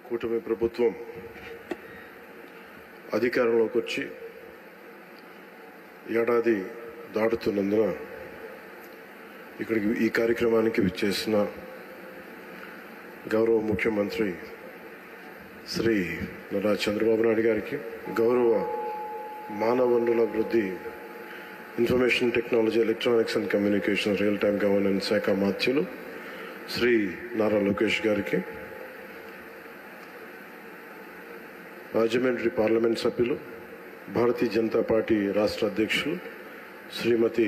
కూటమి ప్రభుత్వం అధికారంలోకి వచ్చి ఏడాది దాటుతున్నందున ఇక్కడికి ఈ కార్యక్రమానికి విచ్చేసిన గౌరవ ముఖ్యమంత్రి శ్రీ నారా చంద్రబాబు నాయుడు గారికి, గౌరవ మానవ వనరుల అభివృద్ధి, information technology, electronics and communication, real time governance శాఖ మాత్యులు శ్రీ నారా లోకేష్ గారికి, రాజమండ్రి పార్లమెంట్ సభ్యులు, భారతీయ జనతా పార్టీ రాష్ట్ర అధ్యక్షులు శ్రీమతి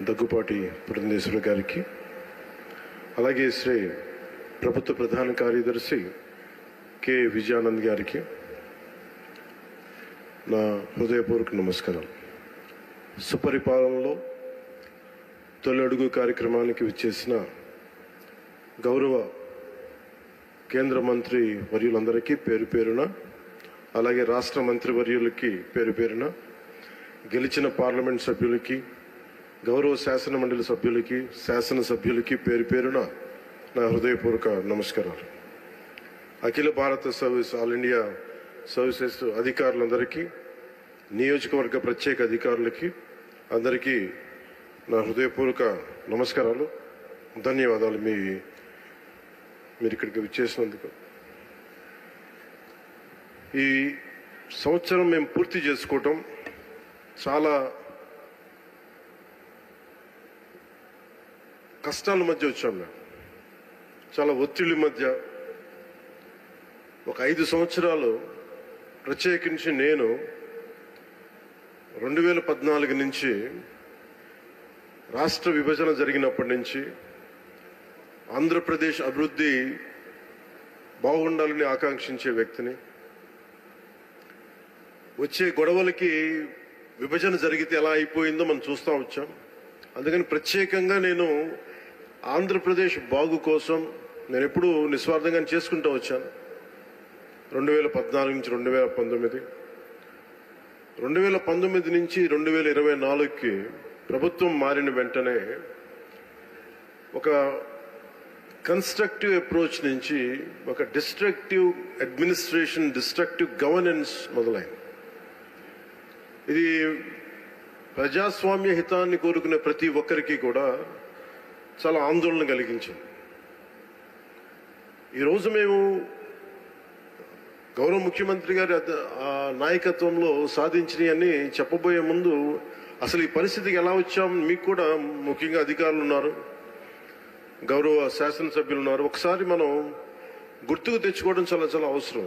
దగ్గుపాటి పురంధేశ్వరి గారికి, అలాగే శ్రీ ప్రభుత్వ ప్రధాన కార్యదర్శి కె విజయానంద్ గారికి నా హృదయపూర్వక నమస్కారాలు. సుపరిపాలనలో తొలి అడుగు కార్యక్రమానికి విచ్చేసిన గౌరవ కేంద్ర మంత్రి వర్యులందరికీ పేరు పేరున, అలాగే రాష్ట్ర మంత్రి వర్యులకి పేరు పేరున, గెలిచిన పార్లమెంట్ సభ్యులకి, గౌరవ శాసన మండలి సభ్యులకి, శాసనసభ్యులకి పేరు పేరున నా హృదయపూర్వక నమస్కారాలు. అఖిల భారత సర్వీస్, ఆల్ ఇండియా సర్వీసెస్ అధికారులందరికీ, నియోజకవర్గ ప్రత్యేక అధికారులకి అందరికీ నా హృదయపూర్వక నమస్కారాలు, ధన్యవాదాలు మీరు ఇక్కడికి విచ్చేసినందుకు. ఈ సంవత్సరం మేము పూర్తి చేసుకోవటం చాలా కష్టాల మధ్య వచ్చాం. మేము చాలా ఒత్తిడి మధ్య ఒక 5 సంవత్సరాలు, ప్రత్యేకించి నేను 2014 నుంచి రాష్ట్ర విభజన జరిగినప్పటి నుంచి ఆంధ్రప్రదేశ్ అభివృద్ధి బాగుండాలని ఆకాంక్షించే వ్యక్తిని. వచ్చే గొడవలకి విభజన జరిగితే ఎలా అయిపోయిందో మనం చూస్తూ వచ్చాం. అందుకని ప్రత్యేకంగా నేను ఆంధ్రప్రదేశ్ బాగు కోసం నేను ఎప్పుడూ నిస్వార్థంగా చేసుకుంటూ వచ్చాను. 2014 నుంచి 2019, 2019 నుంచి 2024కి ప్రభుత్వం మారిన వెంటనే ఒక కన్స్ట్రక్టివ్ అప్రోచ్ నుంచి ఒక డిస్ట్రక్టివ్ అడ్మినిస్ట్రేషన్, డిస్ట్రక్టివ్ గవర్నెన్స్ మొదలైంది. ఇది ప్రజాస్వామ్య హితాన్ని కోరుకునే ప్రతి ఒక్కరికి కూడా చాలా ఆందోళన కలిగించింది. ఈరోజు మేము గౌరవ ముఖ్యమంత్రి గారి నాయకత్వంలో సాధించినవన్నీ చెప్పబోయే ముందు అసలు ఈ పరిస్థితికి ఎలా వచ్చాం, మీకు కూడా ముఖ్యంగా అధికారులు ఉన్నారు, గౌరవ శాసనసభ్యులు ఉన్నారు, ఒకసారి మనం గుర్తుకు తెచ్చుకోవడం చాలా చాలా అవసరం.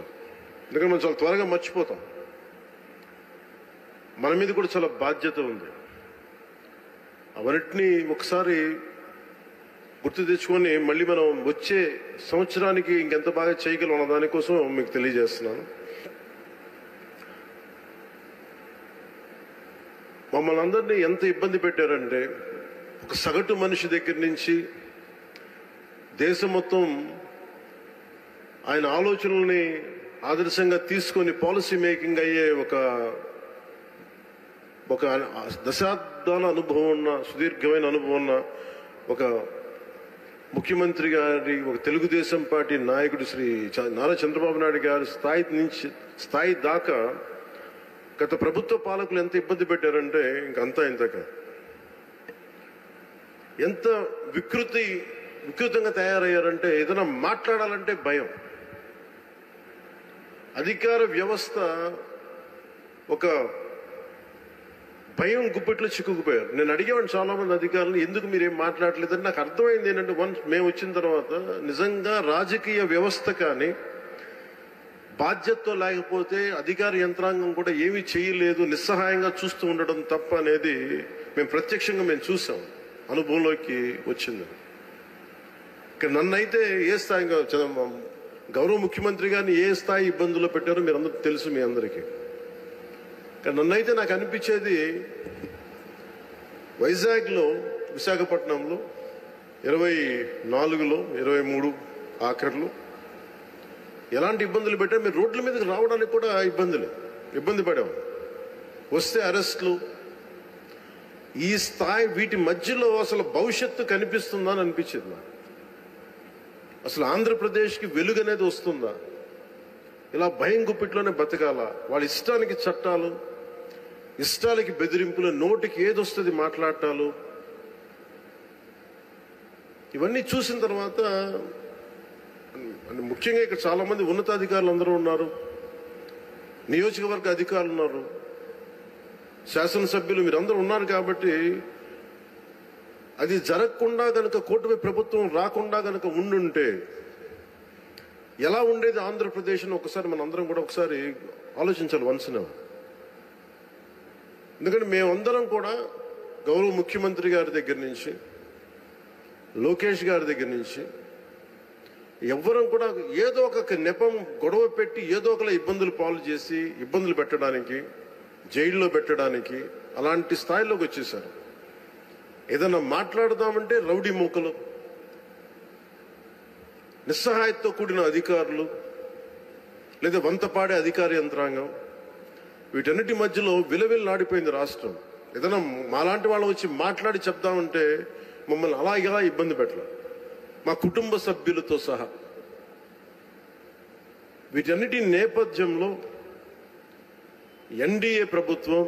ఎందుకంటే మనం చాలా త్వరగా మర్చిపోతాం. మన మీద కూడా చాలా బాధ్యత ఉంది. అవన్నిటినీ ఒకసారి గుర్తు తెచ్చుకొని మళ్ళీ మనం వచ్చే సంవత్సరానికి ఇంకెంత బాగా చేయగలం అన్న దానికోసం మీకు తెలియజేస్తున్నాను. మమ్మల్ని అందరినీ ఎంత ఇబ్బంది పెట్టారంటే, ఒక సగటు మనిషి దగ్గర నుంచి దేశం మొత్తం ఆయన ఆలోచనల్ని ఆదర్శంగా తీసుకొని పాలసీ మేకింగ్ అయ్యే ఒక దశాబ్దాల అనుభవం ఉన్న, సుదీర్ఘమైన అనుభవం ఉన్న ఒక ముఖ్యమంత్రి గారి, ఒక తెలుగుదేశం పార్టీ నాయకుడు శ్రీ నారా చంద్రబాబు నాయుడు గారి స్థాయి దాకా గత ప్రభుత్వ పాలకులు ఎంత ఇబ్బంది పెట్టారంటే ఇంకంతా ఇంతగా ఎంత వికృతంగా తయారయ్యారంటే, ఏదైనా మాట్లాడాలంటే భయం. అధికార వ్యవస్థ ఒక భయం గుప్పెట్లో చిక్కుకుపోయారు. నేను అడిగేవాడిని చాలా మంది అధికారులు, ఎందుకు మీరేం మాట్లాడలేదని. నాకు అర్థమైంది ఏంటంటే, మేము వచ్చిన తర్వాత నిజంగా రాజకీయ వ్యవస్థ కానీ బాధ్యతతో లేకపోతే అధికార యంత్రాంగం కూడా ఏమీ చేయలేదు, నిస్సహాయంగా చూస్తూ ఉండడం తప్ప అనేది మేము ప్రత్యక్షంగా చూసాం, అనుభవంలోకి వచ్చింది. నన్నైతే ఏ స్థాయిగా గౌరవ ముఖ్యమంత్రి గారిని ఏ స్థాయి ఇబ్బందుల్లో పెట్టారో మీరు అందరూ తెలుసు, మీ అందరికీ. కానీ నన్నైతే నాకు అనిపించేది, వైజాగ్లో, విశాఖపట్నంలో 24లో 23 ఆఖర్లు ఎలాంటి ఇబ్బందులు పెట్టారు. మీరు రోడ్ల మీదకి రావడానికి కూడా ఇబ్బంది పడేవారు. వస్తే అరెస్టులు. ఈ స్థాయి, వీటి మధ్యలో అసలు భవిష్యత్తు కనిపిస్తుందా అని అనిపించింది నాకు. అసలు ఆంధ్రప్రదేశ్కి వెలుగు అనేది వస్తుందా? ఇలా భయం గుప్పిట్లోనే బతకాల. వాళ్ళ ఇష్టానికి చట్టాలు, ఇష్టాలకి బెదిరింపులు, నోటికి ఏదొస్తుంది మాట్లాడటాలు, ఇవన్నీ చూసిన తర్వాత ముఖ్యంగా ఇక్కడ చాలా మంది ఉన్నతాధికారులు అందరూ ఉన్నారు, నియోజకవర్గ అధికారులు ఉన్నారు, శాసనసభ్యులు మీరందరూ ఉన్నారు. కాబట్టి అది జరగకుండా గనక, కూటమి ప్రభుత్వం రాకుండా గనక ఉండుంటే ఎలా ఉండేది ఆంధ్రప్రదేశ్ అని ఒకసారి మనందరం కూడా ఒకసారి ఆలోచించాలి వన్స్న. ఎందుకంటే మేమందరం కూడా గౌరవ ముఖ్యమంత్రి గారి దగ్గర నుంచి, లోకేష్ గారి దగ్గర నుంచి ఎవ్వరం కూడా ఏదో ఒక నెపం గొడవ పెట్టి ఏదో ఒకలా ఇబ్బందులు పాలు చేసి, ఇబ్బందులు పెట్టడానికి, జైల్లో పెట్టడానికి అలాంటి స్థాయిలోకి వచ్చేసారు. ఏదన్నా మాట్లాడదామంటే రౌడీ మూకలు, నిస్సహాయతతో కూడిన అధికారులు, లేదా వంతపాడే అధికార యంత్రాంగం, వీటన్నిటి మధ్యలో విలవిల్లాడిపోయింది రాష్ట్రం. ఏదైనా మాలాంటి వాళ్ళు వచ్చి మాట్లాడి చెప్దామంటే మమ్మల్ని అలా ఇలా ఇబ్బంది పెట్టాలి, మా కుటుంబ సభ్యులతో సహా. వీటన్నిటి నేపథ్యంలో ఎన్డీఏ ప్రభుత్వం,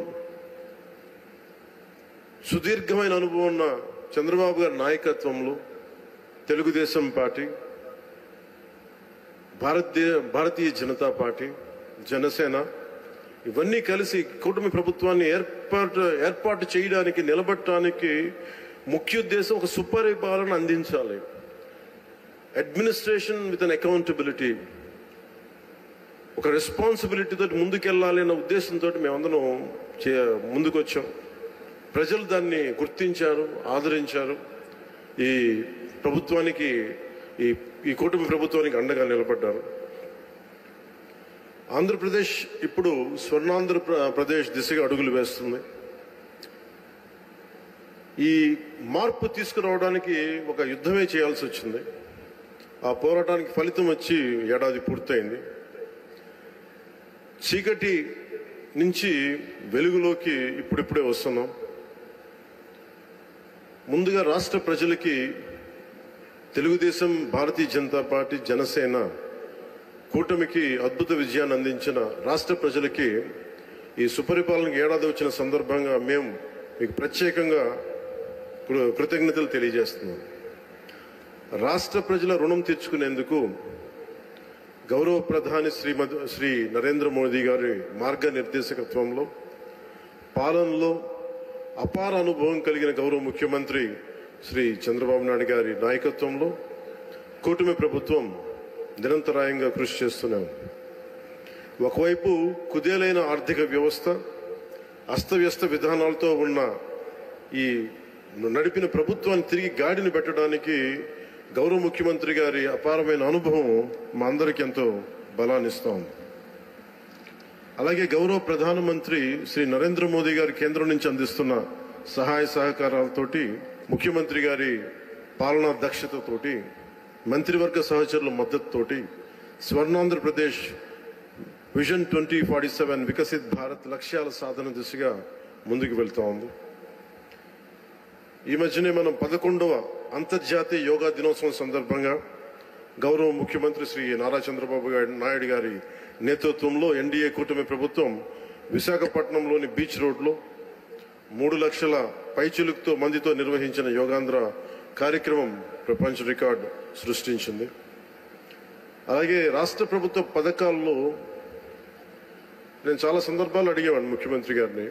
సుదీర్ఘమైన అనుభవం ఉన్న చంద్రబాబు గారి నాయకత్వంలో తెలుగుదేశం పార్టీ, భారతీయ జనతా పార్టీ, జనసేన ఇవన్నీ కలిసి కూటమి ప్రభుత్వాన్ని ఏర్పాటు చేయడానికి, నిలబెట్టడానికి ముఖ్య ఉద్దేశం ఒక సుపరిపాలన అందించాలి, అడ్మినిస్ట్రేషన్ విత్ అన్ అకౌంటబిలిటీ, ఒక రెస్పాన్సిబిలిటీ తోటి ముందుకెళ్ళాలి అన్న ఉద్దేశంతో మేమందరం ముందుకు వచ్చాం. ప్రజలు దాన్ని గుర్తించారు, ఆదరించారు. ఈ ప్రభుత్వానికి, ఈ కూటమి ప్రభుత్వానికి అండగా నిలబడ్డారు. ఆంధ్రప్రదేశ్ ఇప్పుడు స్వర్ణాంధ్రప్రదేశ్ దిశగా అడుగులు వేస్తుంది. ఈ మార్పు తీసుకురావడానికి ఒక యుద్ధమే చేయాల్సి వచ్చింది. ఆ పోరాటానికి ఫలితం వచ్చి ఏడాది పూర్తయింది. చీకటి నుంచి వెలుగులోకి ఇప్పుడిప్పుడే వస్తున్నాం. ముందుగా రాష్ట్ర ప్రజలకి తెలుగుదేశం, భారతీయ జనతా పార్టీ, జనసేన కూటమికి అద్భుత విజయాన్ని అందించిన రాష్ట్ర ప్రజలకి ఈ సుపరిపాలనకి ఏడాది వచ్చిన సందర్భంగా మేము మీకు ప్రత్యేకంగా కృతజ్ఞతలు తెలియజేస్తున్నాం. రాష్ట్ర ప్రజల రుణం తీర్చుకునేందుకు గౌరవ ప్రధాని శ్రీ నరేంద్ర మోదీ గారి మార్గనిర్దేశకత్వంలో, పాలనలో అపార అనుభవం కలిగిన గౌరవ ముఖ్యమంత్రి శ్రీ చంద్రబాబు నాయుడు గారి నాయకత్వంలో కూటమి ప్రభుత్వం నిరంతరాయంగా కృషి చేస్తున్నాం. ఒకవైపు కుదేలైన ఆర్థిక వ్యవస్థ, అస్తవ్యస్త విధానాలతో ఉన్న ఈ నడిపిన ప్రభుత్వాన్ని తిరిగి గాడిని పెట్టడానికి గౌరవ ముఖ్యమంత్రి గారి అపారమైన అనుభవం మా అందరికీ ఎంతో బలాన్ని ఇస్తా ఉంది. అలాగే గౌరవ ప్రధానమంత్రి శ్రీ నరేంద్ర మోదీ గారి కేంద్రం నుంచి అందిస్తున్న సహాయ సహకారాలతోటి, ముఖ్యమంత్రి గారి పాలనా దక్షతతోటి, మంత్రివర్గ సహచరుల మద్దతుతోటి స్వర్ణాంధ్రప్రదేశ్ విజన్ 2047 వికసిత్ భారత్ లక్ష్యాల సాధన దిశగా ముందుకు వెళ్తా ఉంది. ఈ మధ్యనే మనం 11వ అంతర్జాతీయ యోగా దినోత్సవం సందర్భంగా గౌరవ ముఖ్యమంత్రి శ్రీ నారా చంద్రబాబు నాయుడు గారి నేతృత్వంలో ఎన్డీఏ కూటమి ప్రభుత్వం విశాఖపట్నంలోని బీచ్ రోడ్లో 3 లక్షల పైచిలుకుతో మందితో నిర్వహించిన యోగాంధ్ర కార్యక్రమం ప్రపంచ రికార్డు సృష్టించింది. అలాగే రాష్ట్ర ప్రభుత్వ పథకాల్లో నేను చాలా సందర్భాలు అడిగేవాడిని ముఖ్యమంత్రి గారిని.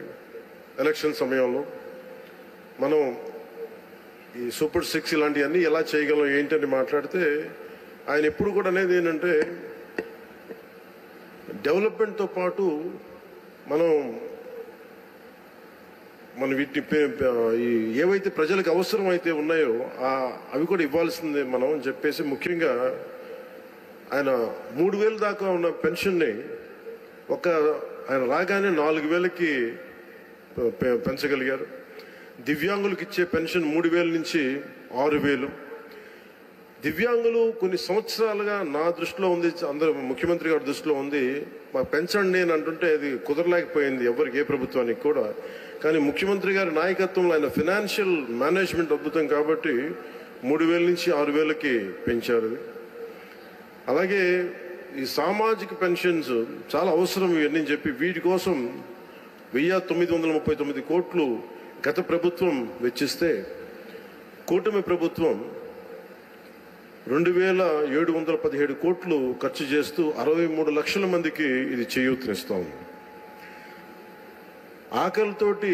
ఎలక్షన్ సమయంలో మనం ఈ సూపర్ 6 ఇలాంటివన్నీ ఎలా చేయగలం ఏంటని మాట్లాడితే ఆయన ఎప్పుడు కూడా అనేది ఏంటంటే, డెవలప్మెంట్తో పాటు మనం వీటిని ఏవైతే ప్రజలకు అవసరం అయితే ఉన్నాయో అవి కూడా ఇవ్వాల్సిందే మనం అని చెప్పేసి, ముఖ్యంగా ఆయన 3,000 దాకా ఉన్న పెన్షన్ని ఆయన రాగానే 4,000కి పెంచగలిగారు. దివ్యాంగులకు ఇచ్చే పెన్షన్ 3,000 నుంచి 6,000. దివ్యాంగులు కొన్ని సంవత్సరాలుగా నా దృష్టిలో ఉంది, అందరూ ముఖ్యమంత్రి గారి దృష్టిలో ఉంది, మాకు పెంచండి అని అంటుంటే అది కుదరలేకపోయింది ఎవరికి, ఏ ప్రభుత్వానికి కూడా. కానీ ముఖ్యమంత్రి గారి నాయకత్వంలో ఆయన ఫైనాన్షియల్ మేనేజ్మెంట్ అద్భుతం కాబట్టి 3,000 నుంచి 6,000కి పెంచారు. అలాగే ఈ సామాజిక పెన్షన్స్ చాలా అవసరం ఇవన్నీ చెప్పి వీటి కోసం 1939 కోట్లు గత ప్రభుత్వం వెచ్చిస్తే కూటమి ప్రభుత్వం 2717 కోట్లు ఖర్చు చేస్తూ 63 లక్షల మందికి ఇది చేయూతనిస్తాం. ఆకలితోటి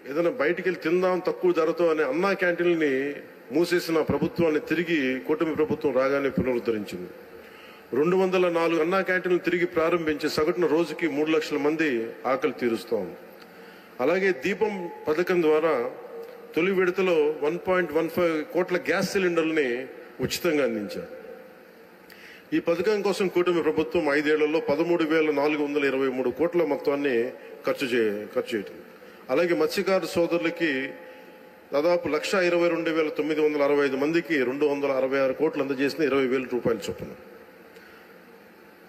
ఏదైనా బయటికి వెళ్ళి తిందాం తక్కువ ధరతో అనే అన్నా క్యాంటీన్ని మూసేసిన ప్రభుత్వాన్ని తిరిగి కూటమి ప్రభుత్వం రాగానే పునరుద్ధరించింది. 204 అన్నా క్యాంటీన్లు తిరిగి ప్రారంభించి సగటున రోజుకి 3 లక్షల మంది ఆకలి తీరుస్తాం. అలాగే దీపం పథకం ద్వారా తొలి విడతలో 1.15 కోట్ల గ్యాస్ సిలిండర్లని ఉచితంగా అందించారు. ఈ పథకం కోసం కూటమి ప్రభుత్వం 5 ఏళ్లలో 13,423 కోట్ల మొత్తాన్ని ఖర్చు చేయటం. అలాగే మత్స్యకారు సోదరులకి దాదాపు 1,22,965 మందికి 266 కోట్లు అందజేసిన 20,000 రూపాయల చొప్పున.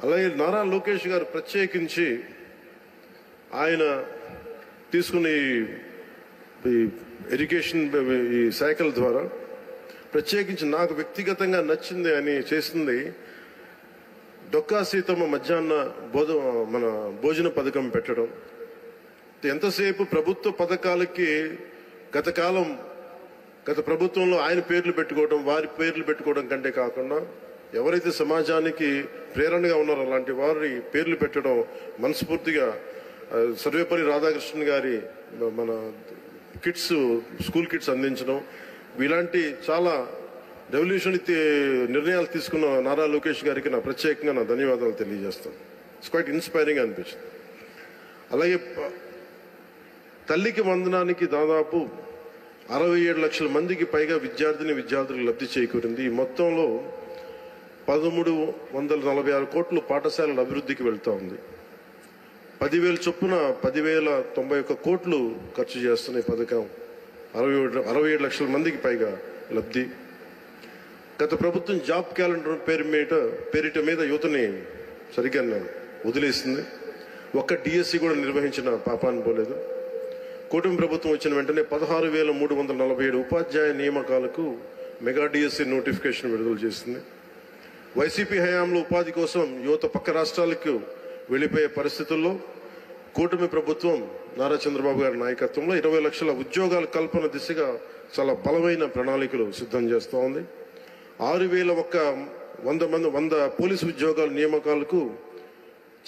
అలాగే నారా లోకేష్ గారు ప్రత్యేకించి ఆయన తీసుకున్న ఈ ఎడ్యుకేషన్ ఈ శాఖల ద్వారా ప్రత్యేకించి నాకు వ్యక్తిగతంగా నచ్చింది అని చేసింది డొక్కా సీతమ్మ మధ్యాహ్న భోజన పథకం పెట్టడం. ఎంతసేపు ప్రభుత్వ పథకాలకి గత ప్రభుత్వంలో ఆయన పేర్లు పెట్టుకోవడం, వారి పేర్లు పెట్టుకోవడం కంటే కాకుండా ఎవరైతే సమాజానికి ప్రేరణగా ఉన్నారో అలాంటి వారి పేర్లు పెట్టడం మనస్ఫూర్తిగా సర్వేపల్లి రాధాకృష్ణన్ గారి మన కిట్స్ స్కూల్ కిట్స్ అందించడం ఇలాంటి చాలా రెవల్యూషన్ నిర్ణయాలు తీసుకున్న నారా లోకేష్ గారికి నా ప్రత్యేకంగా నా ధన్యవాదాలు తెలియజేస్తాను. ఇట్స్ క్వైట్ ఇన్స్పైరింగ్ అనిపించింది. అలాగే తల్లికి వందనానికి దాదాపు 67 లక్షల మందికి పైగా విద్యార్థులకు లబ్ధి చేకూరింది. ఈ మొత్తంలో 1,346 కోట్లు పాఠశాలల అభివృద్ధికి వెళ్తా ఉంది. 10,000 చొప్పున 10,091 కోట్లు ఖర్చు చేస్తున్న ఈ పథకం 67 లక్షల మందికి పైగా లబ్ధి. గత ప్రభుత్వం జాబ్ క్యాలెండర్ పేరిట మీద యువతని సరిగ్గా వదిలేసింది. ఒక్క డిఎస్సి కూడా నిర్వహించిన పాపాన్ని పోలేదు. కూటమి ప్రభుత్వం వచ్చిన వెంటనే 16,347 ఉపాధ్యాయ నియామకాలకు మెగా డిఎస్సి నోటిఫికేషన్ విడుదల చేసింది. వైసీపీ హయాంలో ఉపాధి కోసం యువత పక్క రాష్ట్రాలకు వెళ్లిపోయే పరిస్థితుల్లో కూటమి ప్రభుత్వం నారా చంద్రబాబు గారి నాయకత్వంలో 20 లక్షల ఉద్యోగాల కల్పన దిశగా చాలా బలమైన ప్రణాళికలు సిద్ధం చేస్తూ ఉంది. 6,100 పోలీసు ఉద్యోగాల నియామకాలకు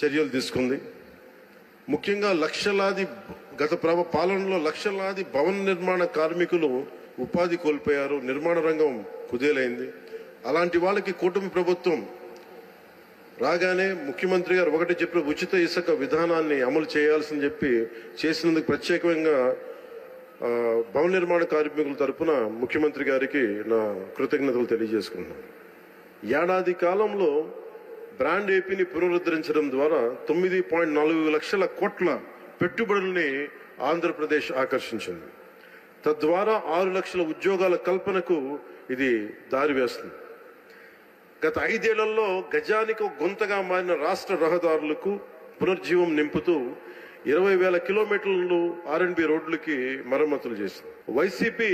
చర్యలు తీసుకుంది. ముఖ్యంగా గత పాలనలో లక్షలాది భవన నిర్మాణ కార్మికులు ఉపాధి కోల్పోయారు. నిర్మాణ రంగం కుదేలైంది. అలాంటి వాళ్ళకి కూటమి ప్రభుత్వం రాగానే ముఖ్యమంత్రి గారు ఒకటి చెప్పి ఉచిత ఇసుక విధానాన్ని అమలు చేయాల్సింది చెప్పి చేసినందుకు ప్రత్యేకంగా భవన నిర్మాణ కార్మికుల తరఫున ముఖ్యమంత్రి గారికి నా కృతజ్ఞతలు తెలియజేసుకున్నాను. ఏడాది కాలంలో బ్రాండ్ ఏపీని పునరుద్ధరించడం ద్వారా 9.4 లక్షల కోట్ల పెట్టుబడుల్ని ఆంధ్రప్రదేశ్ ఆకర్షించింది. తద్వారా 6 లక్షల ఉద్యోగాల కల్పనకు ఇది దారి వేస్తుంది. గత 5 ఏళ్లలో గజానికి గొంతగా మారిన రాష్ట్ర రహదారులకు పునర్జీవం నింపుతూ 20,000 కిలోమీటర్లు R&B రోడ్లకి మరమ్మతులు చేసింది. వైసీపీ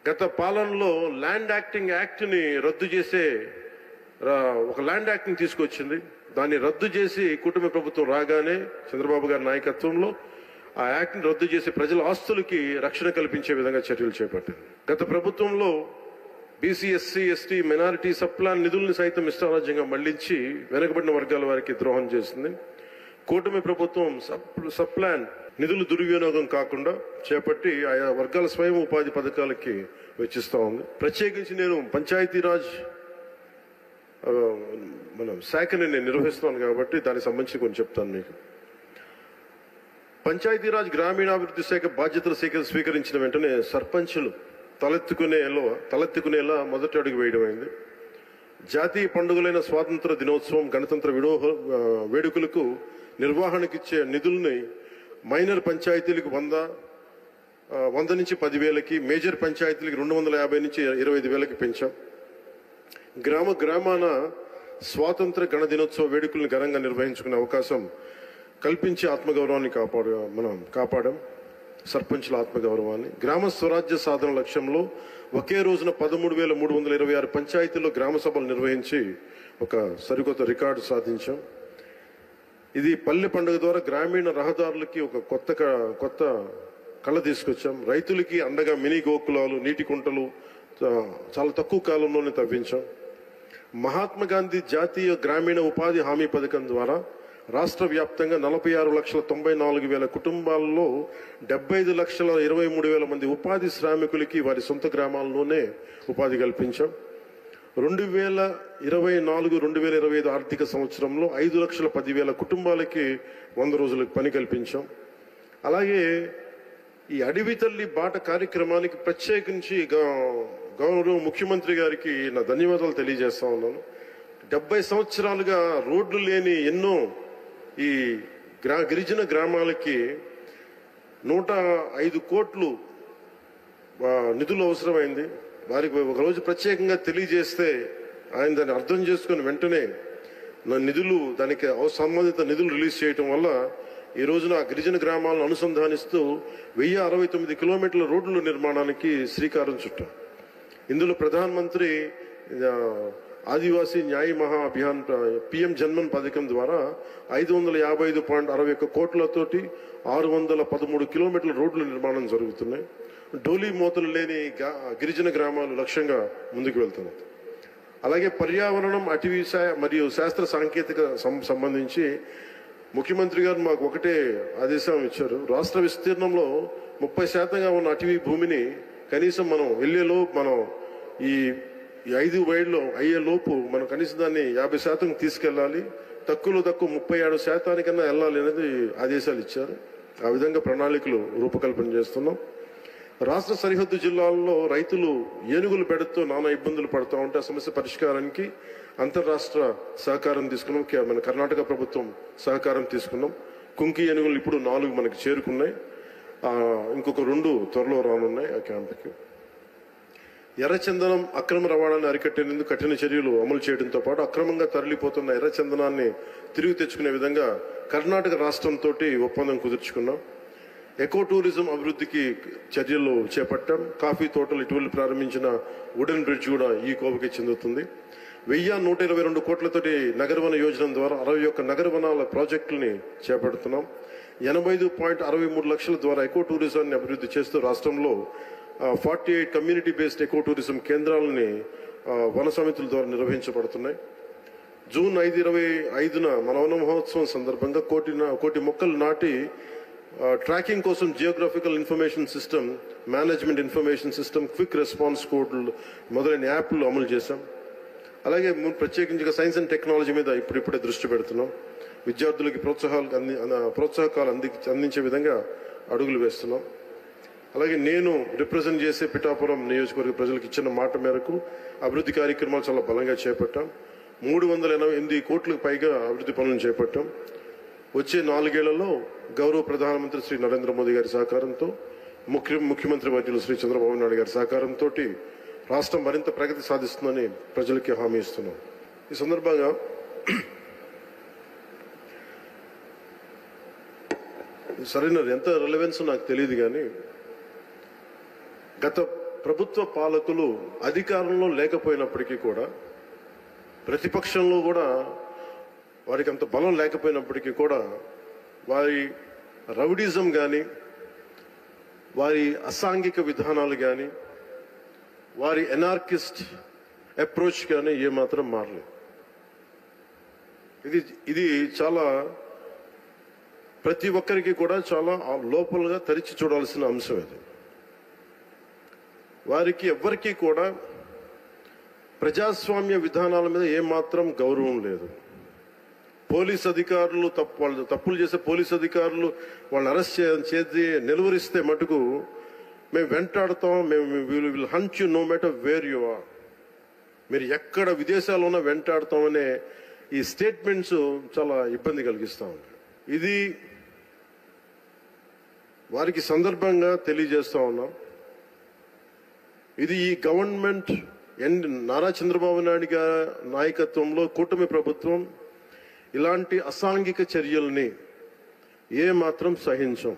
గత పాలనలో ల్యాండ్ యాక్టింగ్ యాక్ట్ని రద్దు చేసే ఒక ల్యాండ్ యాక్ట్ని తీసుకొచ్చింది. దాన్ని రద్దు చేసి కూటమి ప్రభుత్వం రాగానే చంద్రబాబు గారి నాయకత్వంలో ఆ యాక్ట్ని రద్దు చేసి ప్రజల ఆస్తులకి రక్షణ కల్పించే విధంగా చర్యలు చేపట్టింది. గత ప్రభుత్వంలో BC, SC, ST, minority subplan నిధుల్ని సైతం ఇష్టారాజ్యంగా మళ్లించి వెనుకబడిన వర్గాల వారికి ద్రోహం చేసింది. కూటమి ప్రభుత్వం సబ్ప్లాన్ నిధులు దుర్వినియోగం కాకుండా చేపట్టి ఆయా వర్గాల స్వయం ఉపాధి పథకాలకి వెచ్చిస్తూ ఉంది. ప్రత్యేకించి నేను పంచాయతీరాజ్ శాఖని నేను నిర్వహిస్తాను కాబట్టి దానికి సంబంధించి కొంచెం చెప్తాను మీకు. పంచాయతీరాజ్ గ్రామీణాభివృద్ధి శాఖ బాధ్యతలు స్వీకరించిన వెంటనే సర్పంచులు తలెత్తుకునేలా మొదటి అడుగు వేయడమైంది. జాతీయ పండుగలైన స్వాతంత్ర దినోత్సవం, గణతంత్ర వేడుకలకు నిర్వహణకిచ్చే నిధుల్ని మైనర్ పంచాయతీలకు 100 నుంచి 10,000కి, మేజర్ పంచాయతీలకు 250 నుంచి 25,000కి పెంచాం. గ్రామాన స్వాతంత్ర గణ దినోత్సవ వేడుకలను ఘనంగా నిర్వహించుకునే అవకాశం కల్పించి ఆత్మగౌరవాన్ని కాపాడాం. సర్పంచుల ఆత్మగౌరవాన్ని. గ్రామ స్వరాజ్య సాధన లక్ష్యంలో ఒకే రోజున 13,326 పంచాయతీల్లో గ్రామ సభలు నిర్వహించి ఒక సరికొత్త రికార్డు సాధించాం. ఇది పల్లె పండుగ ద్వారా గ్రామీణ రహదారులకి ఒక కొత్త కళ తీసుకొచ్చాం. రైతులకి అండగా మినీ గోకులాలు, నీటి కుంటలు చాలా తక్కువ కాలంలోనే తవ్వించాం. మహాత్మా గాంధీ జాతీయ గ్రామీణ ఉపాధి హామీ పథకం ద్వారా రాష్ట్ర వ్యాప్తంగా 46,94,000 కుటుంబాల్లో 75,23,000 మంది ఉపాధి శ్రామికులకి వారి సొంత గ్రామాల్లోనే ఉపాధి కల్పించాం. 2024-2025 ఆర్థిక సంవత్సరంలో 5,10,000 కుటుంబాలకి 100 రోజులకు పని కల్పించాం. అలాగే ఈ అడవి తల్లి బాట కార్యక్రమానికి ప్రత్యేకించి గౌరవ ముఖ్యమంత్రి గారికి నా ధన్యవాదాలు తెలియజేస్తా ఉన్నాను. 70 సంవత్సరాలుగా రోడ్లు లేని ఎన్నో ఈ గిరిజన గ్రామాలకి 105 కోట్లు నిధులు అవసరమైంది. వారికి ఒకరోజు ప్రత్యేకంగా తెలియజేస్తే ఆయన దాన్ని అర్థం చేసుకుని వెంటనే దానికి సంబంధిత నిధులు రిలీజ్ చేయటం వల్ల ఈ రోజున గిరిజన గ్రామాలను అనుసంధానిస్తూ 1069 కిలోమీటర్ల రోడ్ల నిర్మాణానికి శ్రీకారం చుట్టాం. ఇందులో ప్రధానమంత్రి ఆదివాసీ న్యాయ మహా అభియాన్ పిఎం జన్మన్ పథకం ద్వారా 555.61 కోట్లతోటి 613 కిలోమీటర్ల రోడ్ల నిర్మాణం జరుగుతున్నాయి. డోలీ మోతలు లేని గిరిజన గ్రామాలు లక్ష్యంగా ముందుకు వెళ్తున్నాయి. అలాగే పర్యావరణం, అటవీ మరియు శాస్త్ర సాంకేతిక సంబంధించి ముఖ్యమంత్రి గారు మాకు ఒకటే ఆదేశం ఇచ్చారు. రాష్ట్ర విస్తీర్ణంలో 30% ఉన్న అటవీ భూమిని కనీసం మనం మనం ఈ 5 వైడ్లో అయ్యే లోపు మనం కనీసం దాన్ని 50% తీసుకెళ్లాలి. తక్కువలో తక్కువ 37% వెళ్ళాలి అనేది ఆదేశాలు ఇచ్చారు. ఆ విధంగా ప్రణాళికలు రూపకల్పన చేస్తున్నాం. రాష్ట్ర సరిహద్దు జిల్లాల్లో రైతులు ఏనుగులు బెడతో నానా ఇబ్బందులు పడుతూ ఉంటే ఆ సమస్య పరిష్కారానికి అంతర్రాష్ట్ర సహకారం తీసుకున్నాం. మన కర్ణాటక ప్రభుత్వం సహకారం తీసుకున్నాం. కుంకి ఏనుగులు ఇప్పుడు 4 మనకి చేరుకున్నాయి. ఇంకొక 2 త్వరలో రానున్నాయి ఆ క్యాంపుకి. ఎర్రచందనం అక్రమ రవాణాన్ని అరికట్టేందుకు కఠిన చర్యలు అమలు చేయడంతో పాటు అక్రమంగా తరలిపోతున్న ఎర్రచందనాన్ని తిరిగి తెచ్చుకునే విధంగా కర్ణాటక రాష్ట్రంతో ఒప్పందం కుదుర్చుకున్నాం. ఎకో టూరిజం అభివృద్ధికి చర్యలు చేపట్టాం. కాఫీ తోటలు ఇటీవల ప్రారంభించిన వుడెన్ బ్రిడ్జ్ కూడా ఈ కోవకి చెందుతుంది. 1,122 కోట్లతోటి నగరవన యోజన ద్వారా 61 నగరవనాల ప్రాజెక్టులని చేపడుతున్నాం. 85.63 లక్షల ద్వారా ఎకో టూరిజాన్ని అభివృద్ధి చేస్తూ రాష్ట్రంలో 48 కమ్యూనిటీ బేస్డ్ ఎకో టూరిజం కేంద్రాలని వన సమితుల ద్వారా నిర్వహించబడుతున్నాయి. జూన్ 5, 2025 మన వన మహోత్సవం సందర్భంగా కోటి మొక్కలు నాటి ట్రాకింగ్ కోసం geographical information system, management information system, quick response కోడ్లు మొదలైన యాప్లు అమలు చేశాం. అలాగే ప్రత్యేకించి సైన్స్ అండ్ టెక్నాలజీ మీద ఇప్పుడిప్పుడే దృష్టి పెడుతున్నాం. విద్యార్థులకి ప్రోత్సాహకాలు అందించే విధంగా అడుగులు వేస్తున్నాం. అలాగే నేను రిప్రజెంట్ చేసే పిఠాపురం నియోజకవర్గ ప్రజలకు ఇచ్చిన మాట మేరకు అభివృద్ధి కార్యక్రమాలు చాలా బలంగా చేపట్టాం. 388 కోట్లకు పైగా అభివృద్ధి పనులను చేపట్టాం. వచ్చే 4 ఏళ్లలో గౌరవ ప్రధానమంత్రి శ్రీ నరేంద్ర మోదీ గారి సహకారంతో, ముఖ్యమంత్రి వర్యులు శ్రీ చంద్రబాబు నాయుడు గారి సహకారంతో రాష్ట్రం మరింత ప్రగతి సాధిస్తుందని ప్రజలకి హామీ ఇస్తున్నాం. ఈ సందర్భంగా సరైన ఎంత రిలవెన్స్ నాకు తెలియదు కానీ గత ప్రభుత్వ పాలకులు అధికారంలో లేకపోయినప్పటికీ కూడా, ప్రతిపక్షంలో కూడా వారికి అంత బలం లేకపోయినప్పటికీ కూడా వారి రౌడిజం కానీ, వారి అసాంఘిక విధానాలు కానీ, వారి ఎనార్కిస్ట్ అప్రోచ్ కానీ ఏమాత్రం మారలేదు. ఇది చాలా ప్రతి ఒక్కరికి కూడా చాలా లోపలగా తెరిచి చూడాల్సిన అంశం. ఇది వారికి ఎవ్వరికీ కూడా ప్రజాస్వామ్య విధానాల మీద ఏమాత్రం గౌరవం లేదు. పోలీస్ అధికారులు వాళ్ళు తప్పులు చేసే పోలీస్ అధికారులు వాళ్ళని అరెస్ట్ చేసి నిలువరిస్తే మటుకు మేము వెంటాడతాం, మేము will hunt you no matter where you are, మీరు ఎక్కడ విదేశాల్లో ఉన్నా వెంటాడతామనే ఈ స్టేట్మెంట్స్ చాలా ఇబ్బంది కలిగిస్తూ ఉంటాయి. ఇది వారికి సందర్భంగా తెలియజేస్తా ఉన్నాం. ఇది ఈ గవర్నమెంట్ నారా చంద్రబాబు నాయుడు గారి నాయకత్వంలో కూటమి ప్రభుత్వం ఇలాంటి అసాంఘిక చర్యల్ని ఏమాత్రం సహించం.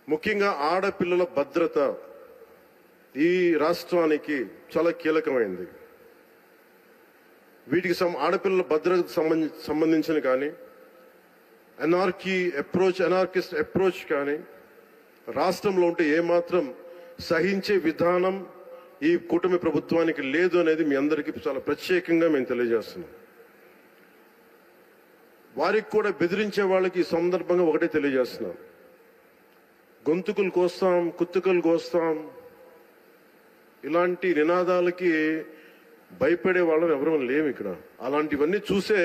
ముఖ్యంగా ఆడపిల్లల భద్రత ఈ రాష్ట్రానికి చాలా కీలకమైంది. వీటికి ఆడపిల్లల భద్రతకు సంబంధించిన కానీ అనార్కిస్ట్ అప్రోచ్ కానీ రాష్ట్రంలో ఉంటే ఏమాత్రం సహించే విధానం ఈ కూటమి ప్రభుత్వానికి లేదు అనేది మీ అందరికీ చాలా ప్రత్యేకంగా మేము తెలియజేస్తున్నాం. వారికి కూడా బెదిరించే వాళ్ళకి ఈ సందర్భంగా ఒకటే తెలియజేస్తున్నాం, గొంతుకులు కోస్తాం, కుత్తుకలు కోస్తాం, ఇలాంటి నినాదాలకి భయపడే వాళ్ళని ఎవరూ లేము ఇక్కడ. అలాంటివన్నీ చూసే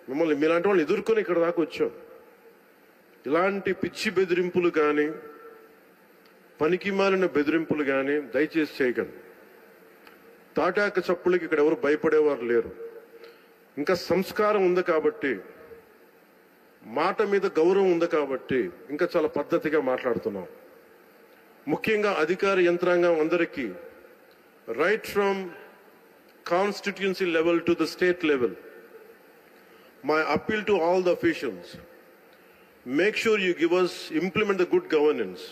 మిమ్మల్ని మీలాంటి వాళ్ళు ఎదుర్కొని ఇక్కడ దాకా వచ్చాం. ఇలాంటి పిచ్చి బెదిరింపులు కానీ పనికి మాలిన బెదిరింపులు కానీ దయచేసి చేయకండి. తాటాక చప్పులకి ఇక్కడ ఎవరు భయపడేవారు లేరు. ఇంకా సంస్కారం ఉంది కాబట్టి, మాట మీద గౌరవం ఉంది కాబట్టి ఇంకా చాలా పద్ధతిగా మాట్లాడుతున్నాం. ముఖ్యంగా అధికార యంత్రాంగం అందరికీ, right from constituency level to the state level, my appeal to all the officials, make sure you implement the good governance.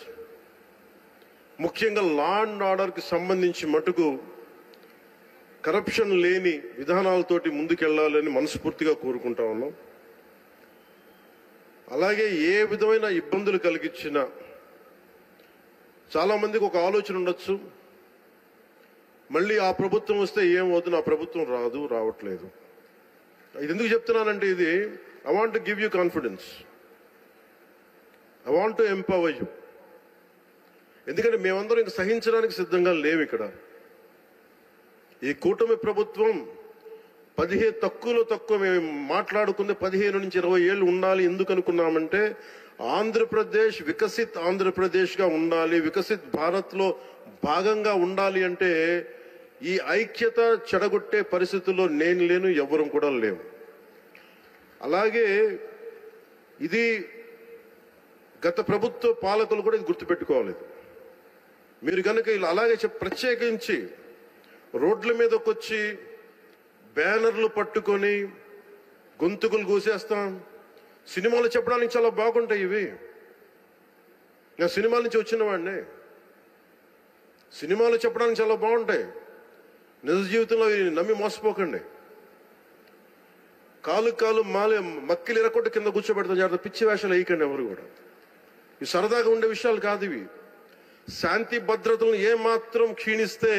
ముఖ్యంగా లా అండ్ ఆర్డర్కి సంబంధించి మటుకు కరప్షన్ లేని విధానాలతోటి ముందుకెళ్లాలని మనస్ఫూర్తిగా కోరుకుంటా ఉన్నాం. అలాగే ఏ విధమైన ఇబ్బందులు కలిగించినా, చాలా మందికి ఒక ఆలోచన ఉండొచ్చు, మళ్ళీ ఆ ప్రభుత్వం వస్తే ఏమవుతుంది, ఆ ప్రభుత్వం రావట్లేదు. ఇది ఎందుకు చెప్తున్నానంటే, ఇది I want to give you confidence, I want to empower you. ఎందుకంటే మేమందరం ఇంక సహించడానికి సిద్ధంగా లేవు ఇక్కడ. ఈ కూటమి ప్రభుత్వం తక్కువ మేము మాట్లాడుకుంది 15 నుంచి 20 ఏళ్ళు ఉండాలి. ఎందుకు అనుకున్నామంటే, ఆంధ్రప్రదేశ్ వికసిత్ ఆంధ్రప్రదేశ్గా ఉండాలి, వికసిత్ భారత్లో భాగంగా ఉండాలి. అంటే ఈ ఐక్యత చెడగొట్టే పరిస్థితుల్లో నేను లేను, ఎవరు కూడా లేవు. అలాగే ఇది గత ప్రభుత్వ పాలకులు కూడా ఇది గుర్తుపెట్టుకోవాలి. మీరు కనుక ఇలా అలాగే ప్రత్యేకించి రోడ్ల మీదకి వచ్చి బ్యానర్లు పట్టుకొని గొంతుకులు కూసేస్తాం, సినిమాలు చెప్పడానికి చాలా బాగుంటాయి ఇవి. నేను సినిమాల నుంచి వచ్చిన వాడిని, సినిమాలు చెప్పడానికి చాలా బాగుంటాయి. నిజ జీవితంలో నమ్మి మోసపోకండి. కాలు మక్కిలు ఎరకొట్టు కింద కూర్చోబెడతాం. జాగ్రత్త, పిచ్చి వేషాలు వేయకండి ఎవరు కూడా. ఇవి సరదాగా ఉండే విషయాలు కాదు ఇవి. శాంతి భద్రతలను ఏమాత్రం క్షీణిస్తే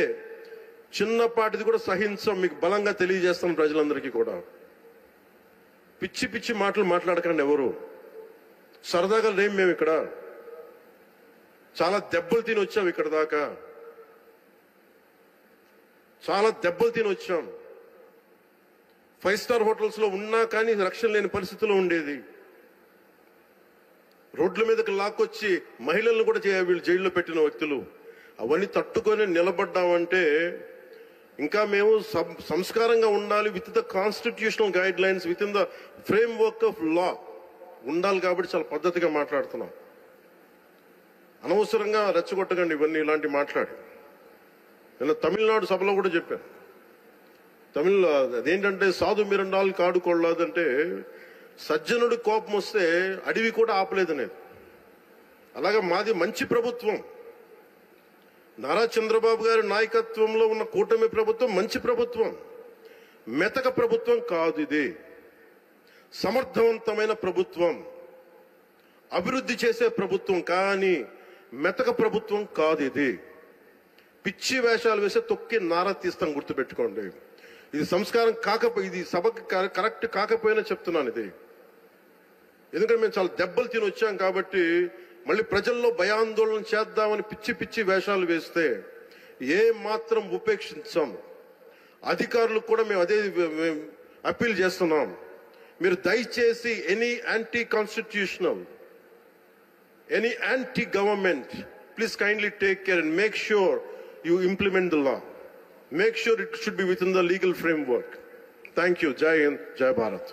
చిన్నపాటిది కూడా సహించం, మీకు బలంగా తెలియజేస్తాం ప్రజలందరికీ కూడా. పిచ్చి పిచ్చి మాటలు మాట్లాడకండి ఎవరు. సరదాగా లేం మేము ఇక్కడ. చాలా దెబ్బలు తిని వచ్చాం ఇక్కడ దాకా, చాలా దెబ్బలు తిని వచ్చాం. 5 స్టార్ హోటల్స్ లో ఉన్నా కానీ రక్షణ లేని పరిస్థితిలో ఉండేది. రోడ్ల మీదకి లాక్కొచ్చి మహిళలను కూడా వీళ్ళు జైల్లో పెట్టిన వ్యక్తులు. అవన్నీ తట్టుకొని నిలబడ్డామంటే ఇంకా మేము సంస్కారంగా ఉండాలి. With the constitutional guide lines, with in the frame work of law ఉండాలి. కాబట్టి చాలా పద్ధతిగా మాట్లాడుతున్నాం. అనవసరంగా రెచ్చగొట్టకండి ఇవన్నీ ఇలాంటి మాట్లాడి. నేను తమిళనాడు సభలో కూడా చెప్పాను. అదేంటంటే సాధు మిరండాలు కాడుకోలేదంటే, సజ్జనుడి కోపం వస్తే అడవి కూడా ఆపలేదనేది. అలాగే మాది మంచి ప్రభుత్వం. నారా చంద్రబాబు గారి నాయకత్వంలో ఉన్న కూటమి ప్రభుత్వం మంచి ప్రభుత్వం, మెతక ప్రభుత్వం కాదు. ఇది సమర్థవంతమైన ప్రభుత్వం, అభివృద్ధి చేసే ప్రభుత్వం, కానీ మెతక ప్రభుత్వం కాదు. ఇది పిచ్చి వేషాలు వేసే తొక్కి నారా తీస్తాం, గుర్తుపెట్టుకోండి. ఇది సంస్కారం ఇది సభకు కరెక్ట్ కాకపోయినా చెప్తున్నాను ఇది. ఎందుకంటే మేము చాలా దెబ్బలు తిని వచ్చాం కాబట్టి మళ్ళీ ప్రజల్లో భయాందోళన చేద్దామని పిచ్చి పిచ్చి వేషాలు వేస్తే ఏ మాత్రం ఉపేక్షించాం. అధికారులకు కూడా మేము అదే అప్పీల్ చేస్తున్నాం. మీరు దయచేసి any anti constitutional, any anti government, please kindly take care and make sure you implement the law. Make sure it should be within the legal framework. Thank you. Jai Hind, Jai Bharat.